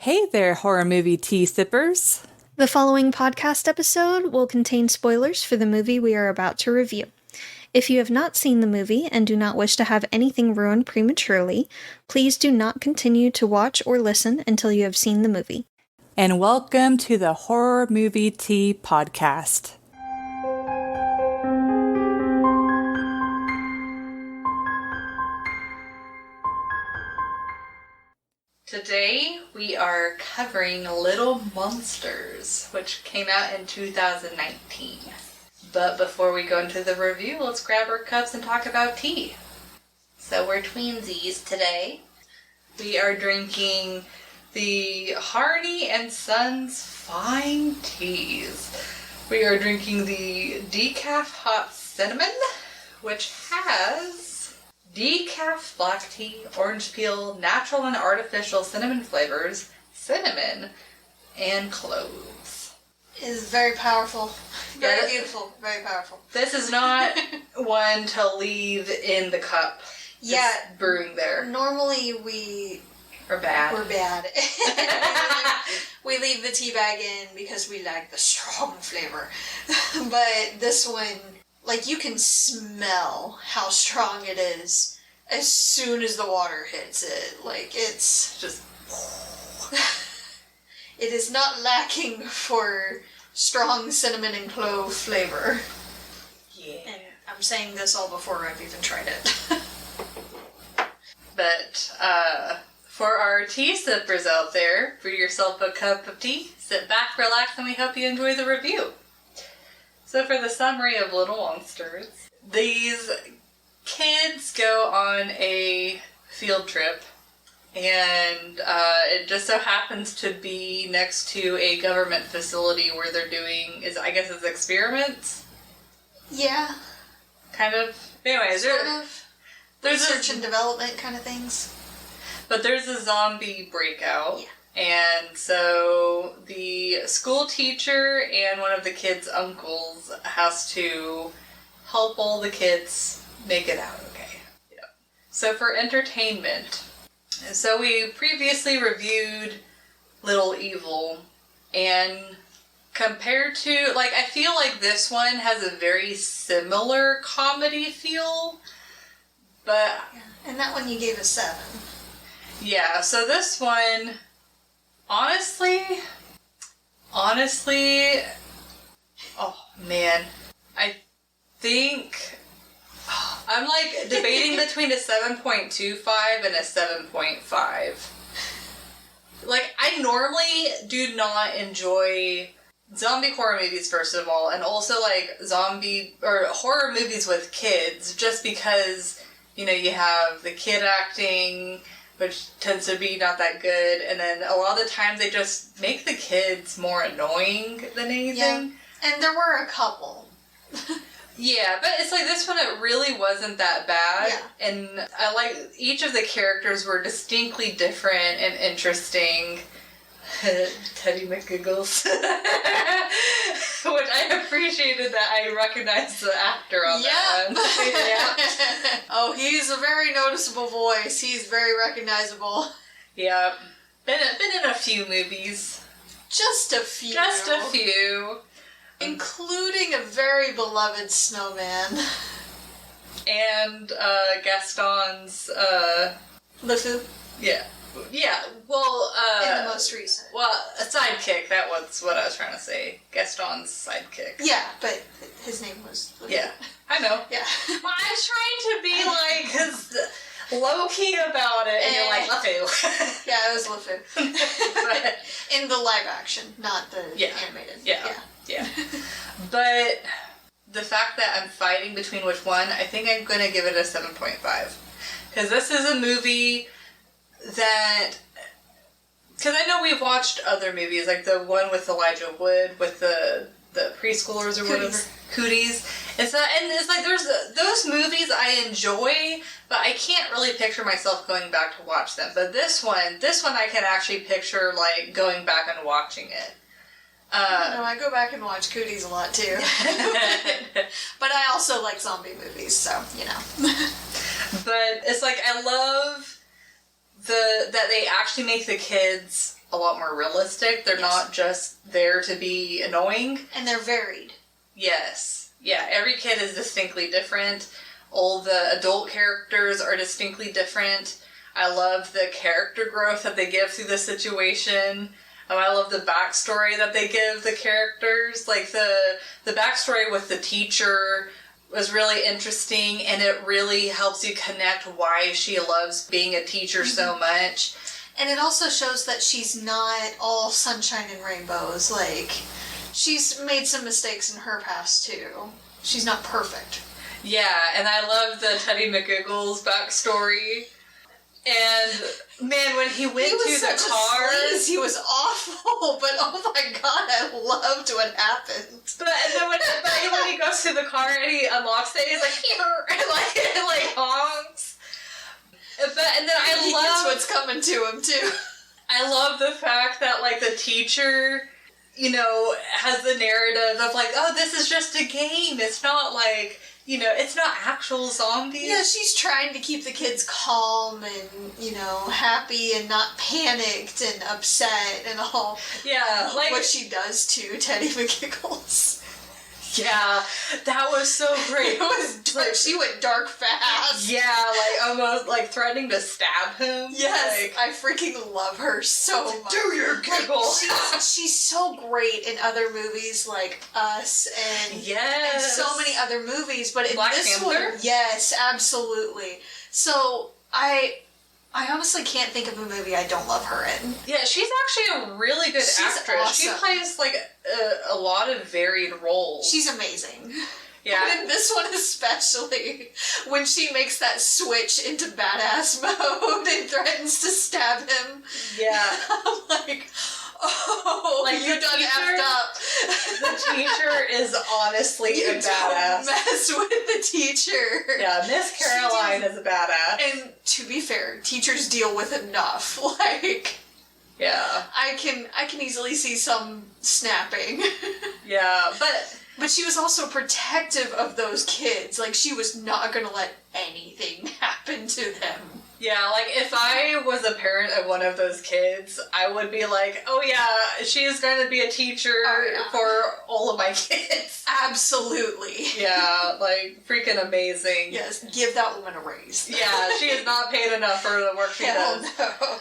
Hey there, horror movie tea sippers. The following podcast episode will contain spoilers for the movie we are about to review. If you have not seen the movie and do not wish to have anything ruined prematurely, please do not continue to watch or listen until you have seen the movie. And welcome to the Horror Movie Tea Podcast. Today we are covering Little Monsters, which came out in 2019. But before we go into the review, let's grab our cups and talk about tea. So we're tweensies today. We are drinking the Harney and Sons Fine Teas. We are drinking the Decaf Hot Cinnamon, which has decaf black tea, orange peel, natural and artificial cinnamon flavors, cinnamon, and cloves. It is very powerful. Very beautiful. Very powerful. This is not one to leave in the cup. Yeah. Just brewing there. Normally we... Or bad. We're bad. We leave the tea bag in because we like the strong flavor. But this one... Like, you can smell how strong it is as soon as the water hits it. Like, it's just... It is not lacking for strong cinnamon and clove flavor. Yeah. And I'm saying this all before I've even tried it. But, for our tea sippers out there, brew yourself a cup of tea, sit back, relax, and we hope you enjoy the review. So for the summary of Little Monsters, these kids go on a field trip, and it just so happens to be next to a government facility where they're doing, I guess it's experiments? Yeah. Kind of. Anyways, there's research and development kind of things. But there's a zombie breakout. Yeah. And so the school teacher and one of the kids' uncles has to help all the kids make it out okay. Yep. So for entertainment, so we previously reviewed Little Evil, and compared to, like, I feel like this one has a very similar comedy feel, but... Yeah. And that one you gave a 7. Yeah, so this one... Honestly, oh man, I think I'm like debating between a 7.25 and a 7.5. Like, I normally do not enjoy zombie horror movies, first of all, and also like zombie or horror movies with kids, just because, you know, you have the kid acting, which tends to be not that good, and then a lot of the times they just make the kids more annoying than anything. Yeah. And there were a couple. Yeah, but it's like this one, it really wasn't that bad. Yeah. And I like, each of the characters were distinctly different and interesting. Teddy McGiggles. Which I appreciated that I recognized the actor on that one. Yeah. Oh, he's a very noticeable voice. He's very recognizable. Yeah. Been in a few movies. Just a few. Just a few. Including a very beloved snowman. And Gaston's LeFou. Yeah. Yeah, well, in the most recent. Well, a sidekick, that was what I was trying to say. Gaston's sidekick. Yeah, but his name was LeFou. Yeah, I know. Yeah. Well, I was trying to be, like, low-key about it, and you're like, LeFou. Yeah, it was LeFou. In the live action, not the animated. Yeah. But the fact that I'm fighting between which one, I think I'm going to give it a 7.5. Because this is a movie that... Because I know we've watched other movies, like the one with Elijah Wood, with the preschoolers or whatever. Cooties. And it's like, there's those movies I enjoy, but I can't really picture myself going back to watch them. But this one I can actually picture, like, going back and watching it. I go back and watch Cooties a lot, too. But I also like zombie movies, so, you know. But it's like, I love that they actually make the kids a lot more realistic. They're Yes. not just there to be annoying. And they're varied. Yes. Yeah, every kid is distinctly different. All the adult characters are distinctly different. I love the character growth that they give through the situation. I love the backstory that they give the characters. Like, the backstory with the teacher was really interesting, and it really helps you connect why she loves being a teacher so much. And it also shows that she's not all sunshine and rainbows. Like, she's made some mistakes in her past, too. She's not perfect. Yeah, and I love the Teddy McGiggles backstory. And, man, when he went to the car... He was awful, but oh my god, I loved what happened. But then when he goes to the car and he unlocks it, he's like, "Here," and like honks. And then He gets what's coming to him, too. I love the fact that, like, the teacher, you know, has the narrative of, like, oh, this is just a game. It's not, like, you know, it's not actual zombies. Yeah, she's trying to keep the kids calm and, you know, happy and not panicked and upset and all. Yeah, like... what she does to Teddy McGiggles. Yeah, that was so great. It was dark. She went dark fast. Yeah, like, almost, like, threatening to stab him. Yes, Like, I freaking love her so much. do your giggle. Like, she's so great in other movies like Us and Yes. so many other movies, but in Black this Panther? one, yes, absolutely. So I honestly can't think of a movie I don't love her in. Yeah, she's actually a really good She's actress. She awesome. plays, like, a lot of varied roles. She's amazing. Yeah. But in this one especially, when she makes that switch into badass mode and threatens to stab him, Yeah. I'm like, oh, Like, you the done teacher- effed up. The teacher is honestly You a badass. don't mess with the teacher. Yeah, Miss Caroline is a badass. And to be fair, teachers deal with enough. Like, Yeah. I can easily see some snapping. Yeah, But she was also protective of those kids. Like, she was not gonna let anything happen to them. yeah, like, if I was a parent of one of those kids, I would be like, oh yeah, she's going to be a teacher Oh, yeah. for all of my kids. Absolutely. Yeah, like, freaking amazing. Yes, give that woman a raise. Yeah, she is not paid enough for the work she Hell does. no.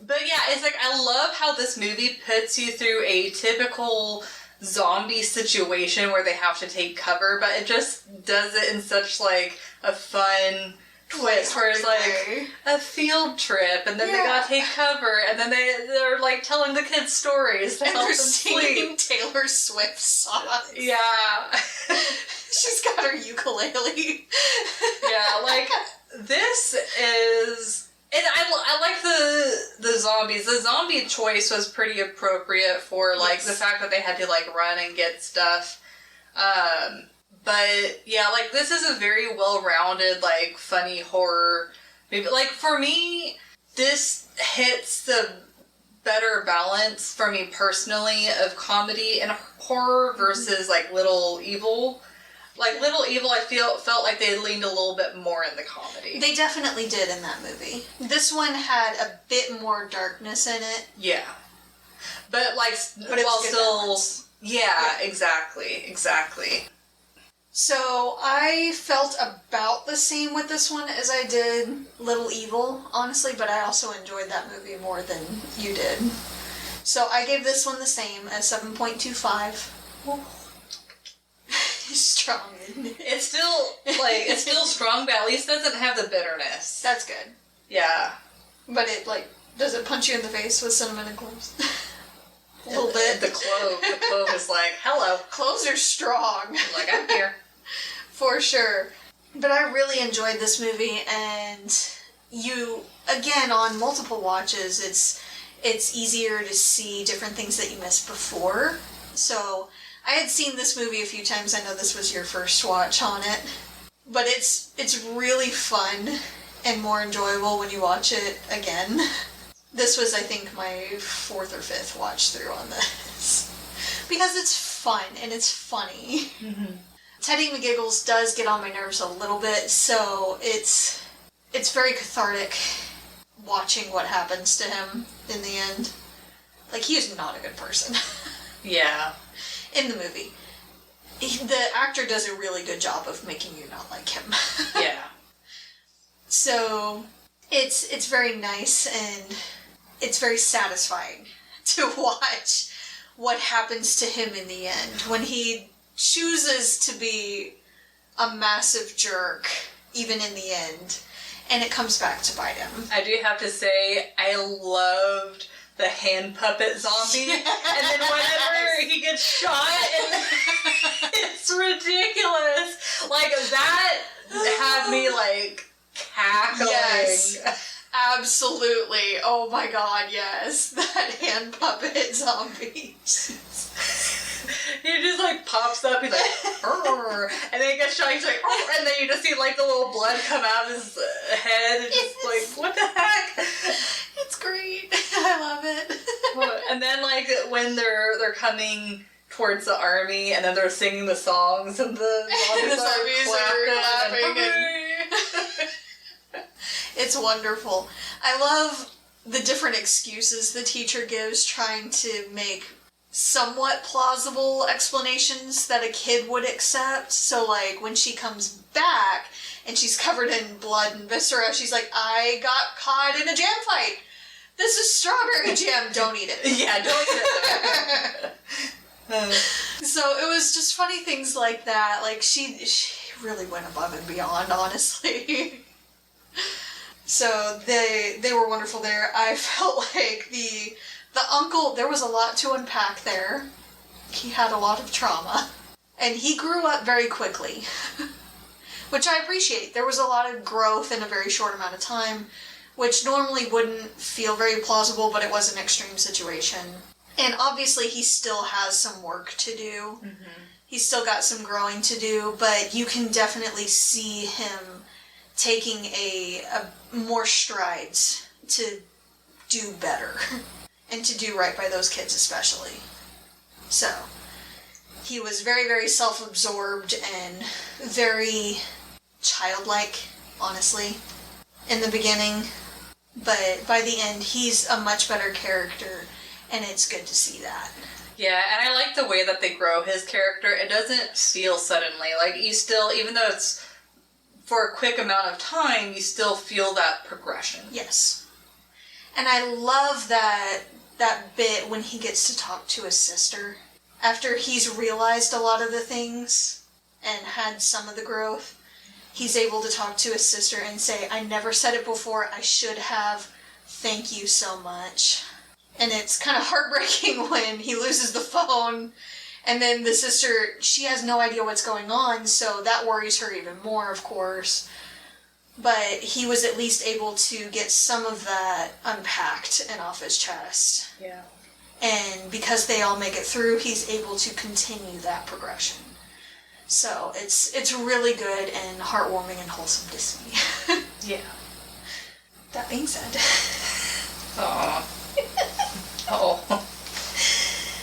But yeah, it's like, I love how this movie puts you through a typical zombie situation where they have to take cover, but it just does it in such, like, a fun twist where it's like a field trip, and then they Yeah. gotta take cover, and then they're like telling the kids stories to And help they're them singing sleep. Taylor Swift songs. Yeah. She's got her ukulele. Yeah, like, this is... And I like the zombies. The zombie choice was pretty appropriate for, like, Yes. the fact that they had to, like, run and get stuff. But, yeah, like, this is a very well-rounded, like, funny horror movie. Like, for me, this hits the better balance, for me personally, of comedy and horror versus, like, Little Evil. Like, Little Evil, I felt like they leaned a little bit more in the comedy. They definitely did in that movie. This one had a bit more darkness in it. Yeah. But, like, But it while was good still... balance. Yeah, Yeah. exactly. So I felt about the same with this one as I did Little Evil, honestly, but I also enjoyed that movie more than you did. So I gave this one the same as 7.25. Strong, isn't it? It's still, like, it's still strong, but at least doesn't have the bitterness. That's good. Yeah. But it, like, does it punch you in the face with cinnamon and cloves? A little bit. The clove is like, hello. Cloves are strong. Like, I'm here. For sure. But I really enjoyed this movie, and you, again, on multiple watches, it's easier to see different things that you missed before. So, I had seen this movie a few times. I know this was your first watch on it. But it's really fun and more enjoyable when you watch it again. This was, I think, my 4th or 5th watch through on this. Because it's fun and it's funny. Mm-hmm. Teddy McGiggles does get on my nerves a little bit, so it's very cathartic watching what happens to him in the end. Like, he is not a good person Yeah. in the movie. The actor does a really good job of making you not like him. Yeah. So, it's very nice and it's very satisfying to watch what happens to him in the end when he chooses to be a massive jerk, even in the end, and it comes back to bite him. I do have to say, I loved the hand puppet zombie, and then whenever he gets shot, and it's ridiculous. Like, that had me, like, cackling. Yes. Absolutely. Oh my god, yes. That hand puppet zombie. He just like pops up, he's like, "Arr," and then he gets shot, he's like, "Arr," and then you just see like the little blood come out of his head, and just like, what the heck? It's great. I love it. And then like when they're coming towards the army, and then they're singing the songs, and the zombies are clapping. It's wonderful. I love the different excuses the teacher gives trying to make somewhat plausible explanations that a kid would accept. So, like, when she comes back and she's covered in blood and viscera, she's like, I got caught in a jam fight. This is strawberry jam. Don't eat it. Yeah, don't eat it. So it was just funny things like that. Like, she really went above and beyond, honestly. So they were wonderful there. I felt like the uncle, there was a lot to unpack there. He had a lot of trauma. And he grew up very quickly. Which I appreciate. There was a lot of growth in a very short amount of time, which normally wouldn't feel very plausible, but it was an extreme situation. And obviously he still has some work to do. Mm-hmm. He's still got some growing to do, but you can definitely see him taking a more strides to do better and to do right by those kids especially. So, he was very, very self-absorbed and very childlike, honestly, in the beginning. But by the end, he's a much better character, and it's good to see that. Yeah, and I like the way that they grow his character. It doesn't feel suddenly. Like, you still, even though it's for a quick amount of time, you still feel that progression. Yes. And I love that bit when he gets to talk to his sister. After he's realized a lot of the things and had some of the growth, he's able to talk to his sister and say, I never said it before, I should have. Thank you so much. And it's kind of heartbreaking when he loses the phone. And then the sister, she has no idea what's going on, so that worries her even more, of course. But he was at least able to get some of that unpacked and off his chest. Yeah. And because they all make it through, he's able to continue that progression. So it's really good and heartwarming and wholesome to see. Yeah. That being said. Aww. Oh.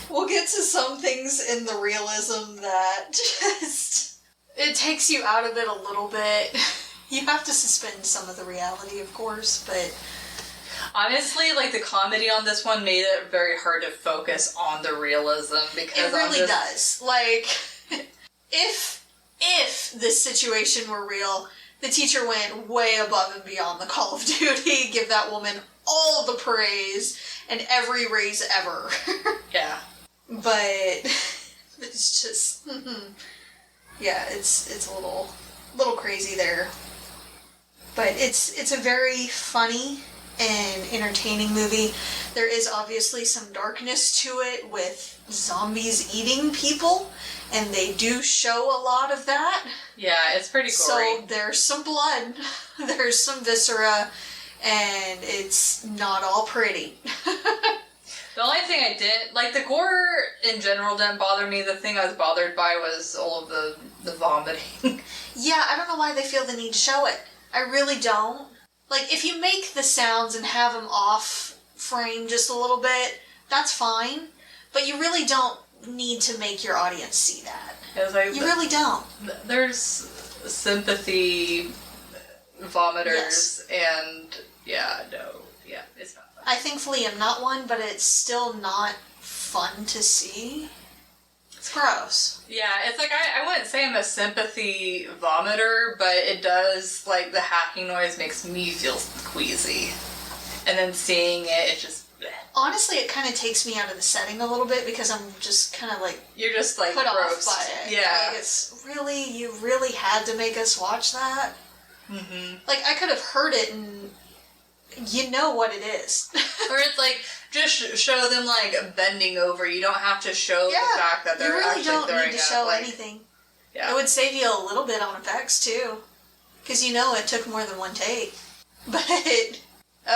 We'll get to some things in the realism that just... It takes you out of it a little bit. You have to suspend some of the reality, of course, but... Honestly, like, the comedy on this one made it very hard to focus on the realism, because it really does. Like, if this situation were real, the teacher went way above and beyond the Call of Duty, give that woman all the praise and every raise ever. Yeah. But it's just, yeah, it's a little crazy there. But it's a very funny and entertaining movie. There is obviously some darkness to it with zombies eating people, and they do show a lot of that. Yeah, it's pretty gory. So there's some blood, there's some viscera, and it's not all pretty. The only thing I didn't, like, the gore in general didn't bother me. The thing I was bothered by was all of the vomiting. Yeah, I don't know why they feel the need to show it. I really don't. Like, if you make the sounds and have them off frame just a little bit, that's fine. But you really don't need to make your audience see that. Like, you really don't. There's sympathy vomiters, and yeah, no, yeah, it's not fun. I thankfully am not one, but it's still not fun to see. It's gross. Yeah, it's like, I wouldn't say I'm a sympathy vomiter, but it does, like, the hacking noise makes me feel queasy. And then seeing it, it just... bleh. Honestly, it kind of takes me out of the setting a little bit because I'm just kind of like You're just, like, put grossed. off by it. Yeah. Like, it's really, you really had to make us watch that? Mm-hmm. Like, I could have heard it and you know what it is. Or it's like, just show them, like, bending over. You don't have to show the fact that they're you really actually don't throwing need to up, show like, anything. Yeah. It would save you a little bit on effects, too. Because you know it took more than one take. But,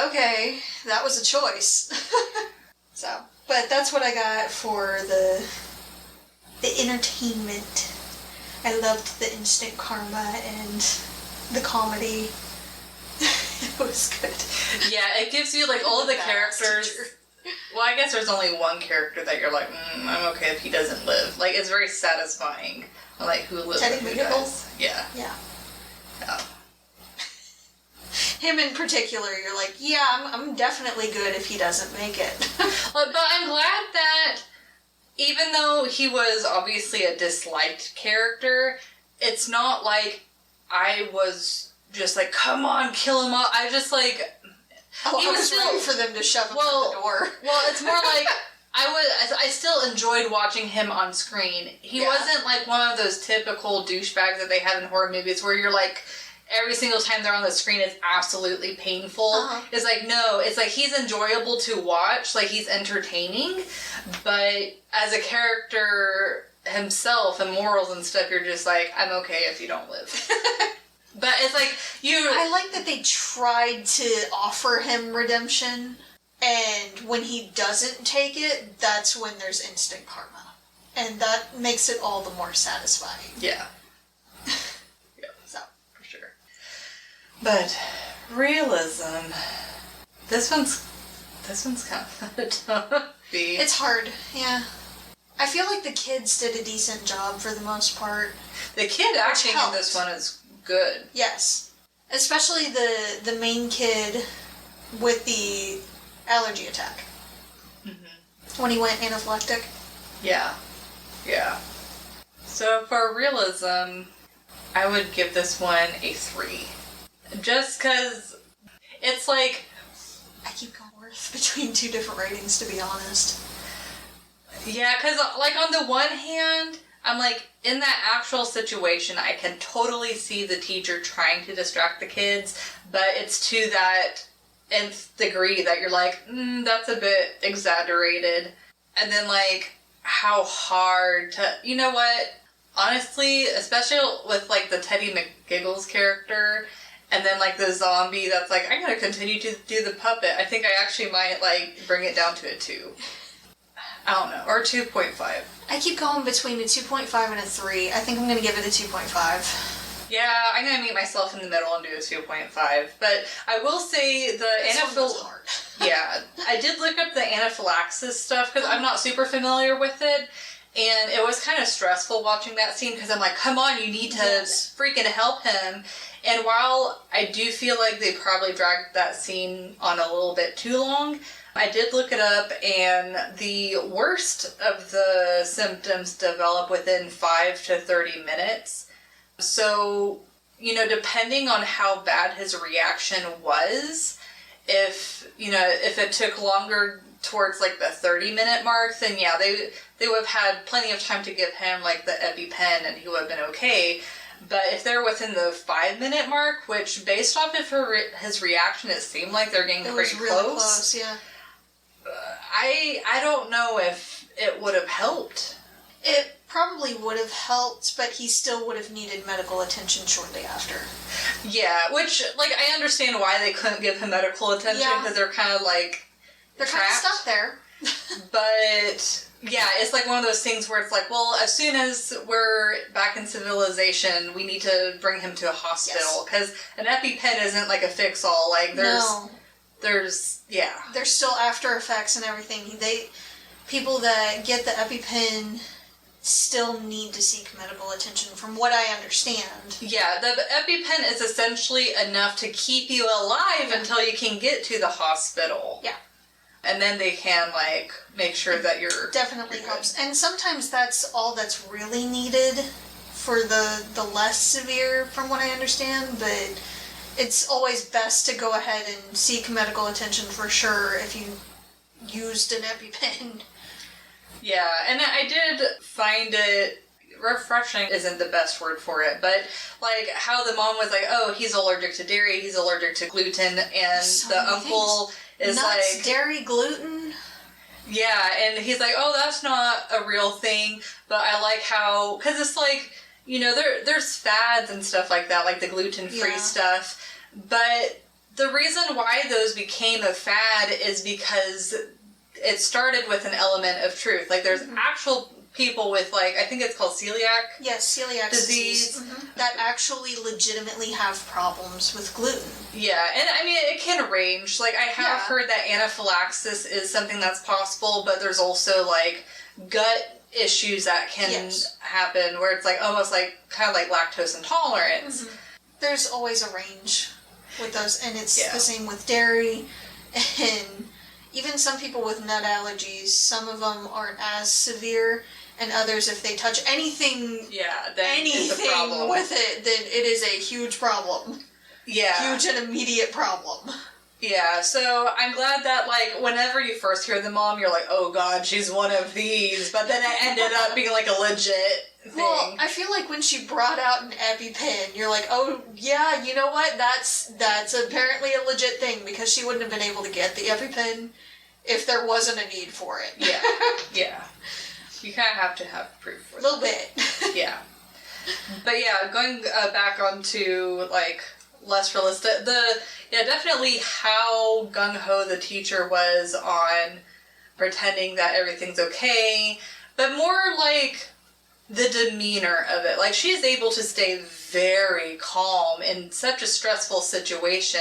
okay, that was a choice. So, but that's what I got for the entertainment. I loved the instant karma and the comedy. It was good. Yeah, it gives you, like, all of the Badass characters... teacher. Well, I guess there's only one character that you're like, I'm okay if he doesn't live. Like, it's very satisfying. Like, who lives Teddy and who McNichol? dies. Yeah. Yeah. Yeah. Him in particular, you're like, yeah, I'm definitely good if he doesn't make it. But I'm glad that even though he was obviously a disliked character, it's not like I was just like, come on, kill him off. I just like... Oh, He I was was still- ready for them to shove him out the door. Well, it's more like I still enjoyed watching him on screen. He Yeah. wasn't like one of those typical douchebags that they have in horror movies where you're like, every single time they're on the screen it's absolutely painful. Uh-huh. It's like, no, it's like he's enjoyable to watch, like he's entertaining, but as a character himself and morals and stuff, you're just like, I'm okay if you don't live. But it's like, I like that they tried to offer him redemption, and when he doesn't take it, that's when there's instant karma. And that makes it all the more satisfying. Yeah. Yeah, So, for sure. But realism. This one's kind of tough. it's hard, yeah. I feel like the kids did a decent job for the most part. The kid acting in helped. this one is good. Yes. Especially the main kid with the allergy attack. Mm-hmm. When he went anaphylactic. Yeah. Yeah. So for realism, I would give this one a 3. Just because it's like... I keep going worth between two different ratings, to be honest. Yeah, because like on the one hand, I'm like, in that actual situation, I can totally see the teacher trying to distract the kids, but it's to that nth degree that you're like, that's a bit exaggerated. And then like, how hard to, you know what? Honestly, especially with like the Teddy McGiggles character, and then like the zombie that's like, I'm gonna continue to do the puppet. I think I actually might like bring it down to a 2. I don't know, or 2.5. I keep going between a 2.5 and a 3. I think I'm going to give it a 2.5. Yeah, I'm gonna meet myself in the middle and do a 2.5. But I will say the This one was hard. Yeah, I did look up the anaphylaxis stuff because I'm not super familiar with it, and it was kind of stressful watching that scene because I'm like, come on, you need to Yes. freaking help him. And while I do feel like they probably dragged that scene on a little bit too long, I did look it up, and the worst of the symptoms develop within 5 to 30 minutes. So, you know, depending on how bad his reaction was, if it took longer towards like the 30-minute mark, then yeah, they would have had plenty of time to give him like the EpiPen and he would have been okay. But if they're within the 5-minute mark, which based off of his reaction, it seemed like they're getting It pretty was really close. close, yeah. I don't know if it would have helped. It probably would have helped, but he still would have needed medical attention shortly after. Yeah, which, like, I understand why they couldn't give him medical attention, Yeah. because they're kind of, like, They're kind of trapped. stuck there. But, yeah, it's like one of those things where it's like, well, as soon as we're back in civilization, we need to bring him to a hospital, because an EpiPen isn't, like, a fix-all. Like, No. yeah. There's still after effects and everything. People that get the EpiPen still need to seek medical attention, from what I understand. Yeah, the EpiPen is essentially enough to keep you alive until you can get to the hospital. Yeah. And then they can, like, make sure that you're... Definitely you're helps. And sometimes that's all that's really needed for the less severe, from what I understand, but it's always best to go ahead and seek medical attention for sure if you used an EpiPen. Yeah, and I did find it... refreshing isn't the best word for it, but like how the mom was like, oh, he's allergic to dairy, he's allergic to gluten, and So the many uncle is nuts, like, dairy, gluten. yeah, and he's like, oh, that's not a real thing, but I like how, because it's like, you know, there's fads and stuff like that, like the gluten-free stuff, but the reason why those became a fad is because it started with an element of truth. Like, there's actual people with, like, I think it's called celiac. Yes, celiac disease. That actually legitimately have problems with gluten. Yeah, and I mean, it can range. Like, I have heard that anaphylaxis is something that's possible, but there's also, like, gut issues that can happen where it's, like, almost like, kind of like lactose intolerance. There's always a range with those, and it's the same with dairy, and even some people with nut allergies, some of them aren't as severe, and others, if they touch anything, then it's a problem. with it, then it is a huge problem. Yeah. Huge and immediate problem. Yeah, so I'm glad that, like, whenever you first hear the mom, you're like, oh god, she's one of these, but then it ended up being, like, a legit thing. Well, I feel like when she brought out an EpiPen, you're like, oh, yeah, you know what, that's apparently a legit thing, because she wouldn't have been able to get the EpiPen if there wasn't a need for it. Yeah. You kind of have to have proof for it. A little bit. Yeah. But yeah, going back onto, like, less realistic, definitely how gung-ho the teacher was on pretending that everything's okay, but more like the demeanor of it. Like, she's able to stay very calm in such a stressful situation,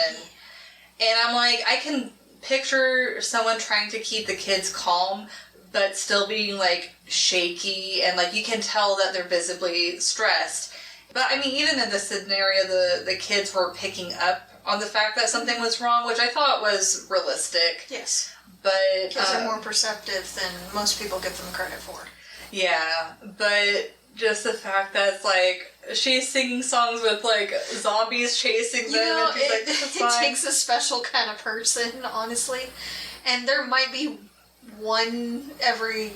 and I'm like, I can picture someone trying to keep the kids calm, but still being, like, shaky, and, like, you can tell that they're visibly stressed. But, I mean, even in this scenario, the kids were picking up on the fact that something was wrong, which I thought was realistic. Yes. But kids are more perceptive than most people give them credit for. Yeah, but just the fact that it's like she's singing songs with like zombies chasing them, and she's like, "This is fine." It takes a special kind of person, honestly, and there might be one every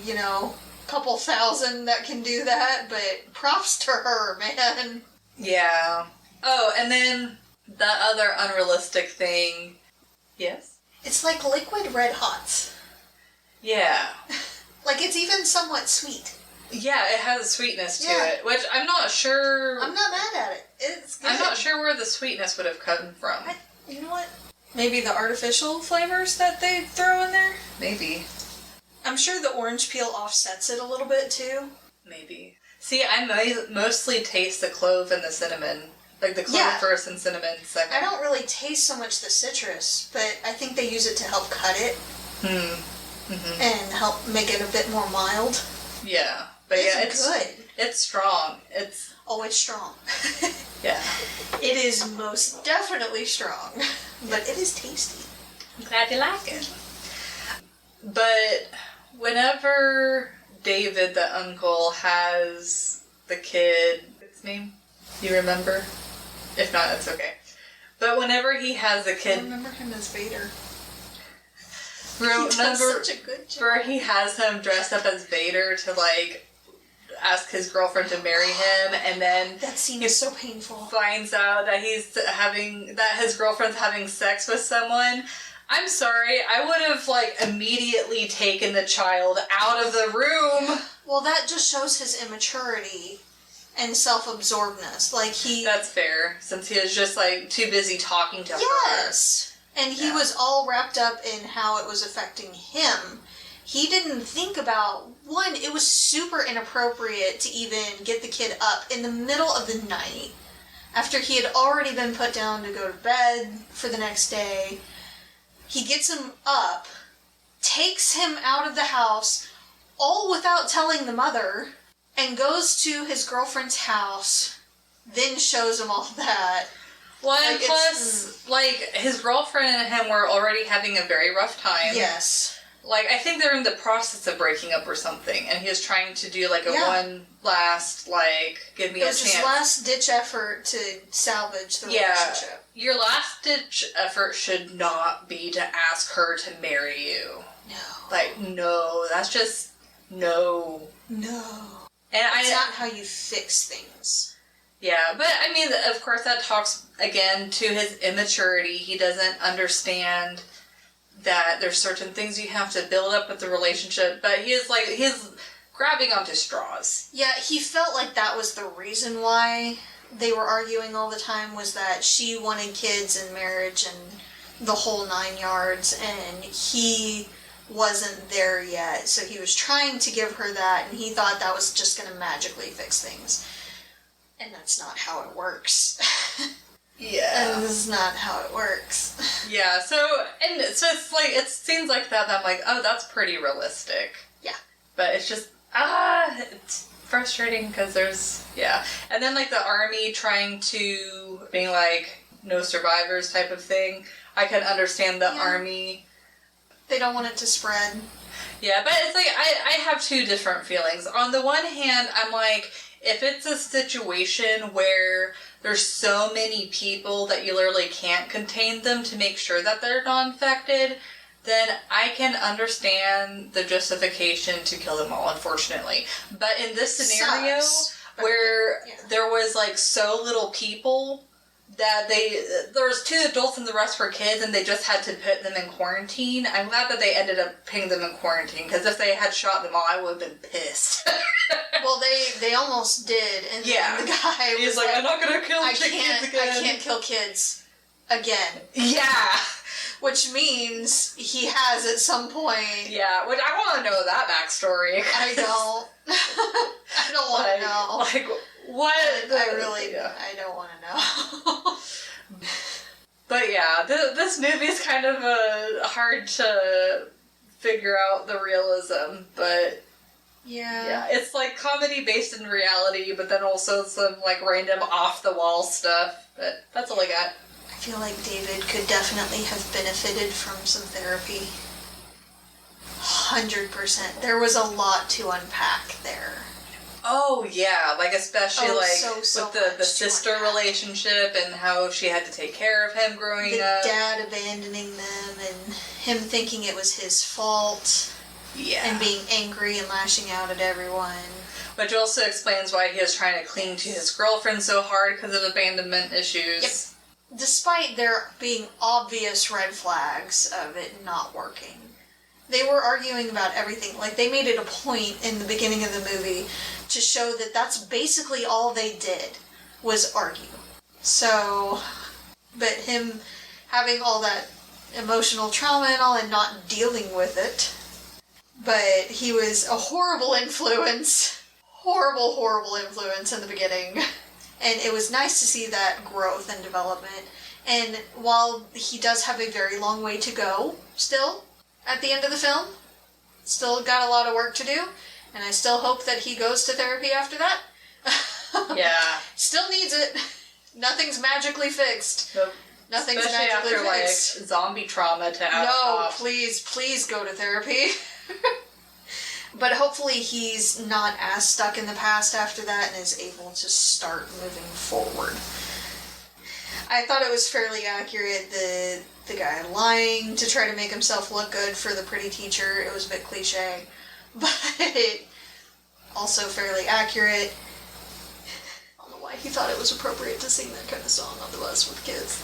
couple thousand that can do that, but props to her, man. Yeah. Oh, and then the other unrealistic thing. Yes? It's like liquid Red Hots. Yeah. Like, it's even somewhat sweet. Yeah, it has a sweetness to it, which I'm not sure... I'm not mad at it. It's good. I'm not sure where the sweetness would have come from. You know what? Maybe the artificial flavors that they throw in there? Maybe. I'm sure the orange peel offsets it a little bit, too. Maybe. See, I mostly taste the clove and the cinnamon. Like the clove first and cinnamon second. I don't really taste so much the citrus, but I think they use it to help cut it. And help make it a bit more mild. Yeah. But it's good. It's strong. It's strong. Yeah. It is most definitely strong. But it is tasty. I'm glad you like it. But whenever David, the uncle, has the kid... Its name? Do you remember? If not, it's okay. But whenever he has a kid... I remember him as Vader. Remember he does such a good job. Where he has him dressed up as Vader to, like, ask his girlfriend to marry him, and then... That scene is so painful. Finds out that that his girlfriend's having sex with someone. I'm sorry, I would have, like, immediately taken the child out of the room. Well, that just shows his immaturity and self-absorbedness. Like, That's fair, since he was just, like, too busy talking to her. Yes! And he was all wrapped up in how it was affecting him. He didn't think about, one, it was super inappropriate to even get the kid up in the middle of the night after he had already been put down to go to bed for the next day. He gets him up, takes him out of the house, all without telling the mother, and goes to his girlfriend's house, then shows him all that. Well, and plus, like, his girlfriend and him were already having a very rough time. Yes. like, I think they're in the process of breaking up or something, and he was trying to do, like, a one last, like, give me a chance. It was just last-ditch effort to salvage the relationship. Your last-ditch effort should not be to ask her to marry you. No. Like, no, that's just, no. No. And That's not how you fix things. Yeah, but, I mean, of course that talks, again, to his immaturity. He doesn't understand that there's certain things you have to build up with the relationship, but he's grabbing onto straws. Yeah, he felt like that was the reason why they were arguing all the time, was that she wanted kids and marriage and the whole 9 yards, and he wasn't there yet, so he was trying to give her that, and he thought that was just going to magically fix things. And that's not how it works. Yeah. And this is not how it works. Yeah, so it's like, it seems like that, I'm like, oh, that's pretty realistic. Yeah. But it's just, it's frustrating because there's, yeah. And then, like, the army trying to, being like, no survivors type of thing. I can understand the army. They don't want it to spread. Yeah, but it's like, I have two different feelings. On the one hand, I'm like, if it's a situation where there's so many people that you literally can't contain them to make sure that they're not infected, then I can understand the justification to kill them all, unfortunately. But in this scenario, where there was, like, so little people that there was 2 adults and the rest were kids, and they just had to put them in quarantine. I'm glad that they ended up putting them in quarantine, because if they had shot them all, I would have been pissed. Well, they almost did, and then the guy was like, I'm not gonna kill kids again. I can't kill kids again. Yeah. Which means he has at some point. Yeah, which I want to know that backstory. I don't. I don't want to know. Like, what? I don't want to know. But yeah, this movie's kind of hard to figure out the realism, but yeah, it's like comedy based in reality, but then also some like random off the wall stuff. But that's all I got. I feel like David could definitely have benefited from some therapy. 100%. There was a lot to unpack there. Oh yeah, like especially so with the sister relationship and how she had to take care of him growing up. The dad abandoning them and him thinking it was his fault. Yeah. And being angry and lashing out at everyone. Which also explains why he was trying to cling to his girlfriend so hard because of abandonment issues. Yep. Despite there being obvious red flags of it not working. They were arguing about everything. Like, they made it a point in the beginning of the movie to show that that's basically all they did was argue. So, but him having all that emotional trauma and all and not dealing with it. But he was a horrible influence. Horrible influence in the beginning. And it was nice to see that growth and development. And while he does have a very long way to go still, at the end of the film, still got a lot of work to do, and I still hope that he goes to therapy after that. Yeah. Still needs it. Nothing's magically fixed. Nope. Nothing's especially magically after fixed. like zombie trauma to out. No, please go to therapy. But hopefully he's not as stuck in the past after that and is able to start moving forward. I thought it was fairly accurate, the guy lying to try to make himself look good for the pretty teacher. It was a bit cliche, but also fairly accurate. I don't know why he thought it was appropriate to sing that kind of song on the bus with kids.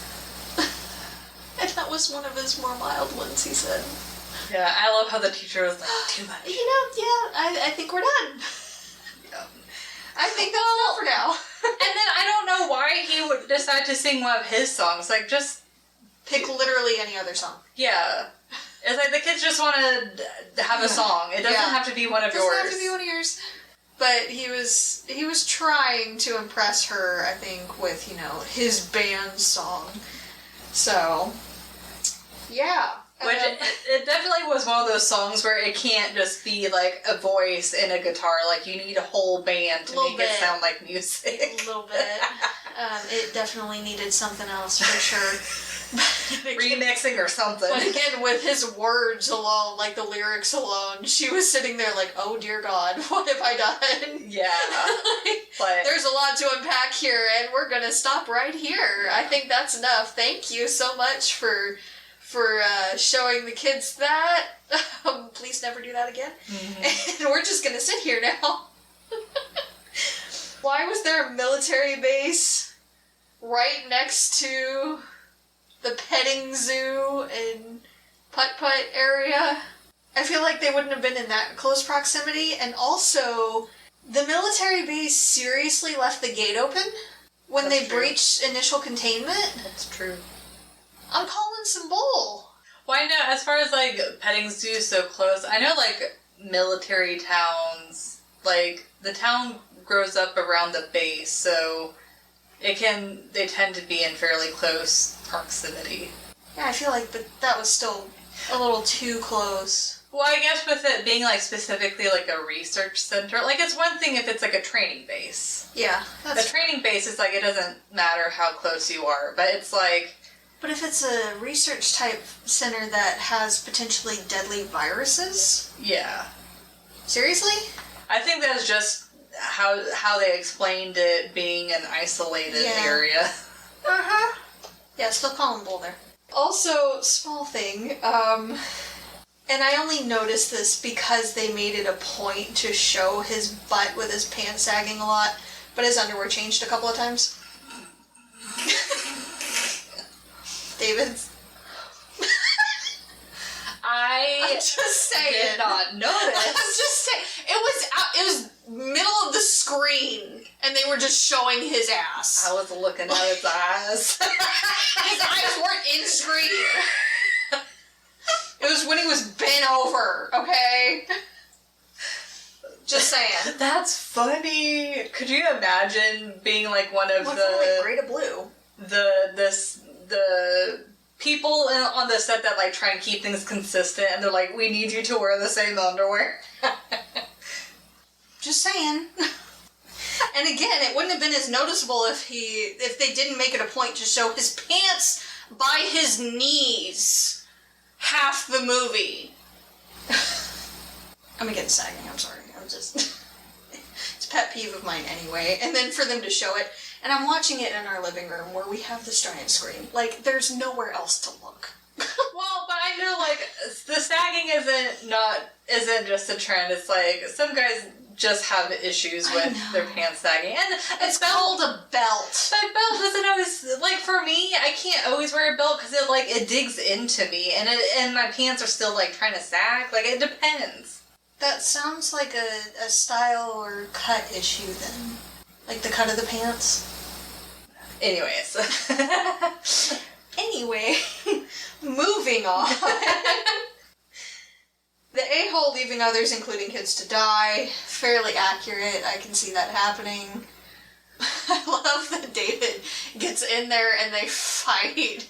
And that was one of his more mild ones, he said. Yeah, I love how the teacher was like, too much. I think we're done. Yeah. I think that's enough for now. And then I don't know why he would decide to sing one of his songs. Like, just pick literally any other song. Yeah. It's like the kids just want to have a song. It doesn't have to be one of yours. It doesn't have to be one of yours. But he was trying to impress her, I think, with, his band song. So, yeah. Which it definitely was one of those songs where it can't just be like a voice and a guitar. Like, you need a whole band to make it sound like music. A little bit. It definitely needed something else for sure. remixing or something. But again, with his words alone, like the lyrics alone, she was sitting there like, oh dear God, what have I done? Yeah. But There's a lot to unpack here, and we're gonna stop right here. I think that's enough. Thank you so much for showing the kids that. Please never do that again. Mm-hmm. And we're just gonna sit here now. Why was there a military base right next to the petting zoo and putt-putt area? I feel like they wouldn't have been in that close proximity, and also, the military base seriously left the gate open when That's they true. breached initial containment? that's true. I'm calling some bull. Well, I know, as far as, like, petting zoo so close, I know, like, military towns, like, the town grows up around the base, so they tend to be in fairly close proximity. Yeah, I feel like that was still a little too close. Well, I guess with it being, like, specifically, like, a research center, like, it's one thing if it's, like, a training base. Yeah, The training base is, like, it doesn't matter how close you are, but it's, like... But if it's a research type center that has potentially deadly viruses? Yeah. Seriously? I think that's just how they explained it being an isolated Yeah. area. Uh-huh. Yeah, still calling bull there. Also, small thing, and I only noticed this because they made it a point to show his butt with his pants sagging a lot, but his underwear changed a couple of times. David's. I'm just saying. did not I'm notice. just saying. It was middle of the screen, and they were just showing his ass. I was looking at his eyes. His eyes weren't in screen. It was when he was bent over, okay? Just saying. That's funny. Could you imagine being like one of What's that, like, gray to blue? the people on the set that like try and keep things consistent, and they're like, we need you to wear the same underwear. Just saying. And again, it wouldn't have been as noticeable if they didn't make it a point to show his pants by his knees half the movie. I'm against sagging, I'm sorry. I'm just... It's a pet peeve of mine anyway. And then for them to show it, and I'm watching it in our living room where we have this giant screen. Like, there's nowhere else to look. Well, but I know like the sagging isn't just a trend. It's like some guys just have issues with their pants sagging, and It's called a belt. But belt doesn't always, like, for me, I can't always wear a belt because it digs into me, and my pants are still, like, trying to sag. Like, it depends. That sounds like a style or cut issue then. Like the cut of the pants. Anyways. Anyway, moving on. The a-hole leaving others, including kids, to die. Fairly accurate. I can see that happening. I love that David gets in there and they fight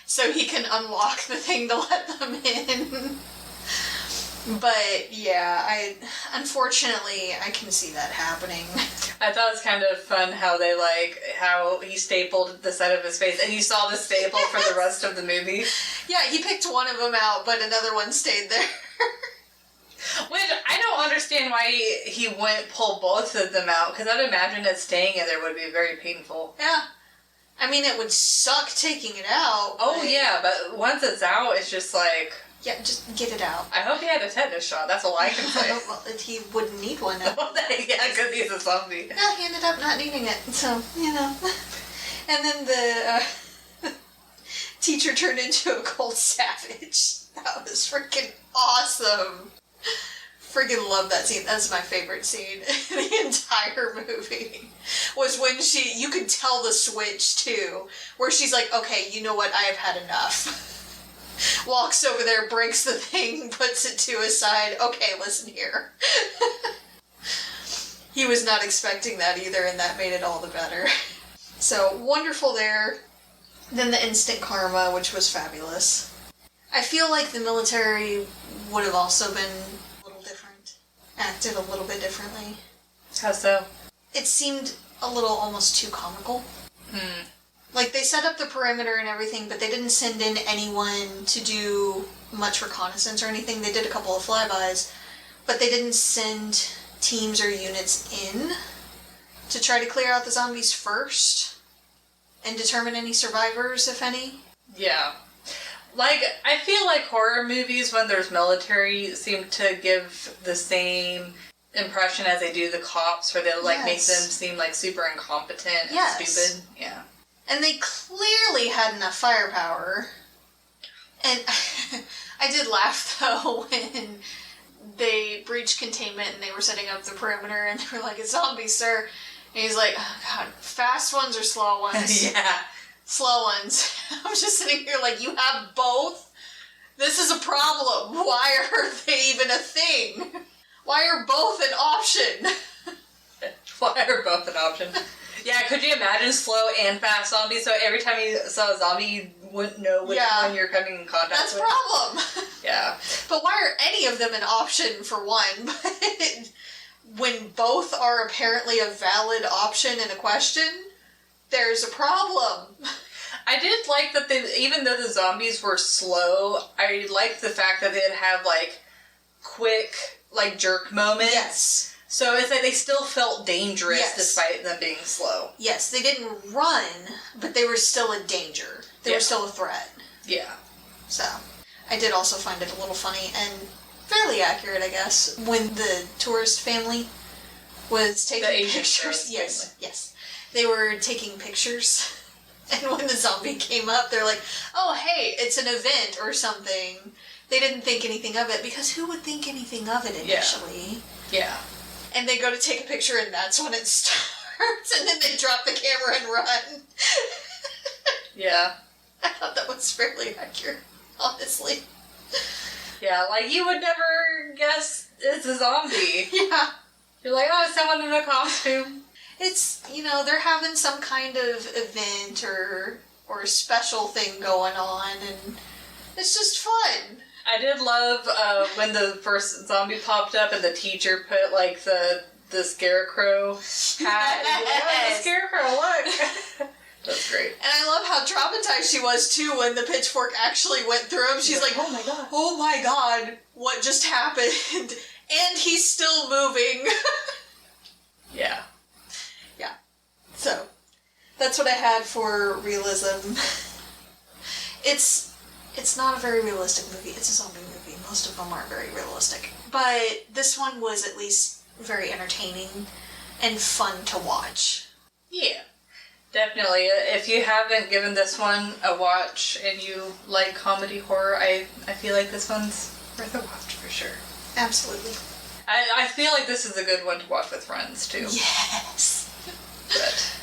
so he can unlock the thing to let them in. But yeah, unfortunately I can see that happening. I thought it was kind of fun how he stapled the side of his face, and you saw the staple for the rest of the movie. Yeah, he picked one of them out, but another one stayed there. Which, I don't understand why he wouldn't pull both of them out, because I'd imagine that staying in there would be very painful. Yeah. I mean, it would suck taking it out. Oh, but- yeah, but once it's out, it's just like... Yeah, just get it out. I hope he had a tetanus shot, that's all I can say. Well, he wouldn't need one. Yeah, because he's a zombie. No, he ended up not needing it, so, you know. And then the teacher turned into a cold savage. That was freaking awesome. Freaking love that scene. That's my favorite scene in the entire movie. Was when you could tell the switch too, where she's like, okay, you know what, I have had enough. Walks over there, breaks the thing, puts it to his side. Okay, listen here. He was not expecting that either, and that made it all the better. So, wonderful there. Then the instant karma, which was fabulous. I feel like the military would have also been a little different. Acted a little bit differently. How so? It seemed a little almost too comical. Like, they set up the perimeter and everything, but they didn't send in anyone to do much reconnaissance or anything. They did a couple of flybys, but they didn't send teams or units in to try to clear out the zombies first and determine any survivors, if any. Yeah. Like, I feel like horror movies, when there's military, seem to give the same impression as they do the cops, where they, like, make them seem, like, super incompetent and stupid. Yeah. And they clearly had enough firepower. And I did laugh, though, when they breached containment and they were setting up the perimeter and they were like, "It's zombies, sir." And he's like, "Oh, God, fast ones or slow ones?" Yeah. Slow ones. I'm just sitting here like, you have both? This is a problem. Why are they even a thing? Why are both an option? Why are both an option? Yeah, could you imagine slow and fast zombies? So every time you saw a zombie, you wouldn't know which one you're coming in contact That's with? a problem. Yeah. But why are any of them an option, for one? But when both are apparently a valid option and a question, there's a problem. I did like that even though the zombies were slow, I liked the fact that they'd have, like, quick, like, jerk moments. Yes. So it's like they still felt dangerous despite them being slow. Yes, they didn't run, but they were still a danger. They were still a threat. Yeah. So, I did also find it a little funny and fairly accurate, I guess, when the tourist family was taking pictures. Yes. They were taking pictures. And when the zombie came up, they're like, "Oh, hey, it's an event or something." They didn't think anything of it, because who would think anything of it initially? Yeah. And they go to take a picture, and that's when it starts, and then they drop the camera and run. Yeah. I thought that was fairly accurate, honestly. Yeah, like, you would never guess it's a zombie. Yeah. You're like, oh, it's someone in a costume. It's, they're having some kind of event or special thing going on, and it's just fun. I did love when the first zombie popped up and the teacher put, like, the scarecrow hat. Oh, the scarecrow, look! That's great. And I love how traumatized she was, too, when the pitchfork actually went through him. She's like, oh my god. Oh my god, what just happened? And he's still moving. Yeah. Yeah. So, that's what I had for realism. It's not a very realistic movie. It's a zombie movie. Most of them aren't very realistic. But this one was at least very entertaining and fun to watch. Yeah. Definitely. If you haven't given this one a watch and you like comedy horror, I feel like this one's worth a watch for sure. Absolutely. I feel like this is a good one to watch with friends, too. Yes. But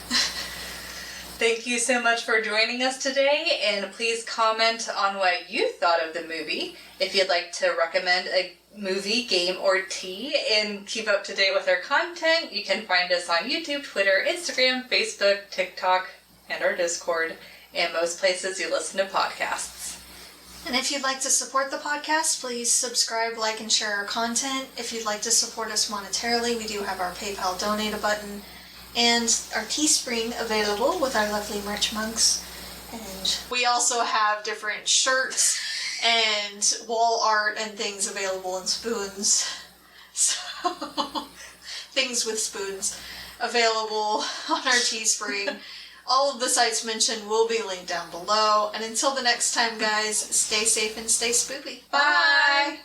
thank you so much for joining us today, and please comment on what you thought of the movie. If you'd like to recommend a movie, game, or tea, and keep up to date with our content, you can find us on YouTube, Twitter, Instagram, Facebook, TikTok, and our Discord, and most places you listen to podcasts. And if you'd like to support the podcast, please subscribe, like, and share our content. If you'd like to support us monetarily, we do have our PayPal donate a button and our Teespring available with our lovely merch mugs. And we also have different shirts and wall art and things available in spoons. So, things with spoons available on our Teespring. All of the sites mentioned will be linked down below. And until the next time, guys, stay safe and stay spoopy. Bye!